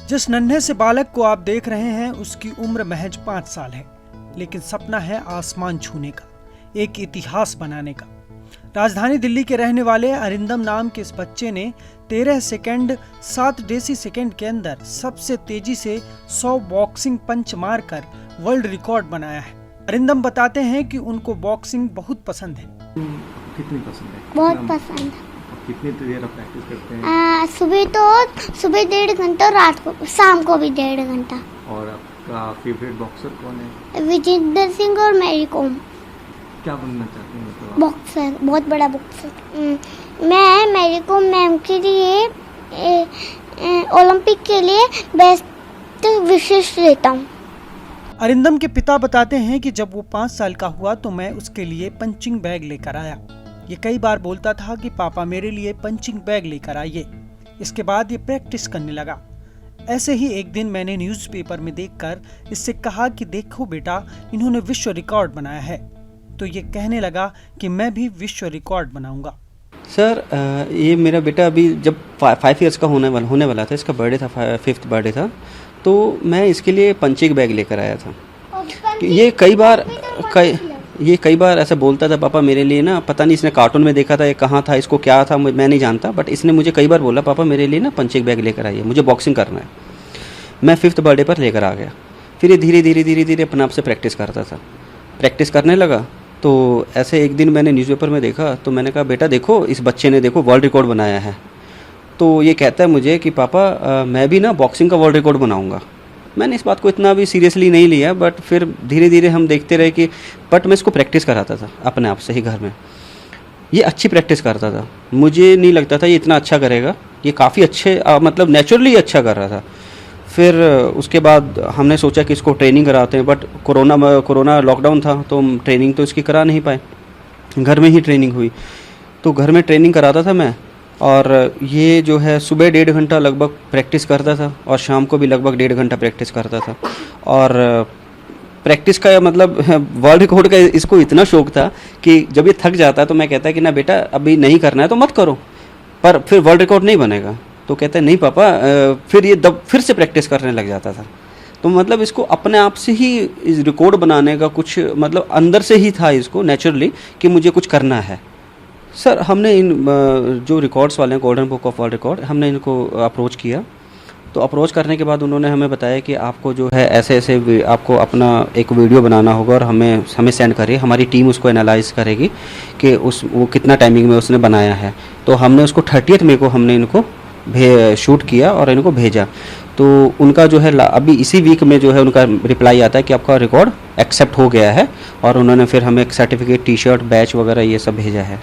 जिस नन्हे से बालक को आप देख रहे हैं उसकी उम्र महज 5 साल है, लेकिन सपना है आसमान छूने का, एक इतिहास बनाने का। राजधानी दिल्ली के रहने वाले अरिंदम नाम के इस बच्चे ने 13 सेकंड 7 डेसीसेकंड के अंदर सबसे तेजी से 100 बॉक्सिंग पंच मारकर वर्ल्ड रिकॉर्ड बनाया है। अरिंदम बताते हैं कि उनको बॉक्सिंग बहुत पसंद है। कितनी पसंद है? बहुत पसंद है। कितनी देर आप प्रैक्टिस करते हैं? सुबह 1.5 घंटा और रात को शाम को भी 1.5 घंटा। और आपका फेवरेट बॉक्सर कौन है? विजेंद्र सिंह और मैरी कॉम। क्या बनना चाहते हैं मतलब? बॉक्सर, बहुत बड़ा बॉक्सर। मैं मैरी कॉम मैम के लिए ओलंपिक के लिए बेस्ट विशेष लेता हूँ। अरिंदम के पिता बताते हैं कि जब वो 5 साल का हुआ तो मैं उसके लिए पंचिंग बैग लेकर आया। ये कई बार बोलता था कि पापा मेरे लिए पंचिंग बैग लेकर आइए। इसके बाद ये प्रैक्टिस करने लगा। ऐसे ही एक दिन मैंने न्यूज़पेपर में देखकर इससे कहा कि देखो बेटा, इन्होंने विश्व रिकॉर्ड बनाया है। तो ये कहने लगा कि मैं भी विश्व रिकॉर्ड बनाऊंगा। सर, ये मेरा बेटा अभी जब 5 इयर्स का होने वाला था, इसका बर्थडे था, 5th बर्थडे था, तो मैं इसके लिए पंचिंग बैग लेकर आया था। ये कई बार ऐसा बोलता था, पापा मेरे लिए ना, पता नहीं इसने कार्टून में देखा था, ये कहाँ था, इसको क्या था मैं नहीं जानता, बट इसने मुझे कई बार बोला, पापा मेरे लिए ना पंचिंग बैग लेकर आइए, मुझे बॉक्सिंग करना है। मैं 5th बर्थडे पर लेकर आ गया। फिर ये धीरे धीरे अपने आप से प्रैक्टिस करता था। प्रैक्टिस करने लगा तो ऐसे एक दिन मैंने न्यूज़पेपर में देखा, तो मैंने कहा बेटा देखो, इस बच्चे ने देखो वर्ल्ड रिकॉर्ड बनाया है। तो ये कहता है मुझे कि पापा मैं भी ना बॉक्सिंग का वर्ल्ड रिकॉर्ड बनाऊंगा। मैंने इस बात को इतना भी सीरियसली नहीं लिया, बट फिर धीरे धीरे हम देखते रहे कि बट मैं इसको प्रैक्टिस कराता था अपने आप से ही घर में। ये अच्छी प्रैक्टिस करता था, मुझे नहीं लगता था ये इतना अच्छा करेगा। ये काफ़ी अच्छे मतलब नेचुरली अच्छा कर रहा था। फिर उसके बाद हमने सोचा कि इसको ट्रेनिंग कराते हैं, बट कोरोना लॉकडाउन था तो हम ट्रेनिंग तो इसकी करा नहीं पाए, घर में ही ट्रेनिंग हुई। तो घर में ट्रेनिंग कराता था मैं, और ये जो है सुबह 1.5 घंटा लगभग प्रैक्टिस करता था और शाम को भी लगभग 1.5 घंटा प्रैक्टिस करता था। और प्रैक्टिस का मतलब वर्ल्ड रिकॉर्ड का इसको इतना शौक था कि जब ये थक जाता तो मैं कहता कि ना बेटा अभी नहीं करना है तो मत करो, पर फिर वर्ल्ड रिकॉर्ड नहीं बनेगा। तो कहता है नहीं पापा, फिर ये फिर से प्रैक्टिस करने लग जाता था। तो मतलब इसको अपने आप से ही इस रिकॉर्ड बनाने का कुछ मतलब अंदर से ही था इसको नेचुरली कि मुझे कुछ करना है। सर, हमने इन जो रिकॉर्ड्स वाले हैं, golden book of world record, हमने इनको अप्रोच किया। तो अप्रोच करने के बाद उन्होंने हमें बताया कि आपको जो है ऐसे आपको अपना एक वीडियो बनाना होगा और हमें सेंड करिए, हमारी टीम उसको एनालाइज करेगी कि वो कितना टाइमिंग में उसने बनाया है। तो हमने उसको 30 मई को हमने इनको शूट किया और इनको भेजा। तो उनका जो है अभी इसी वीक में जो है उनका रिप्लाई आता है कि आपका रिकॉर्ड एक्सेप्ट हो गया है, और उन्होंने फिर हमें एक सर्टिफिकेट, टी-शर्ट, बैच वगैरह ये सब भेजा है।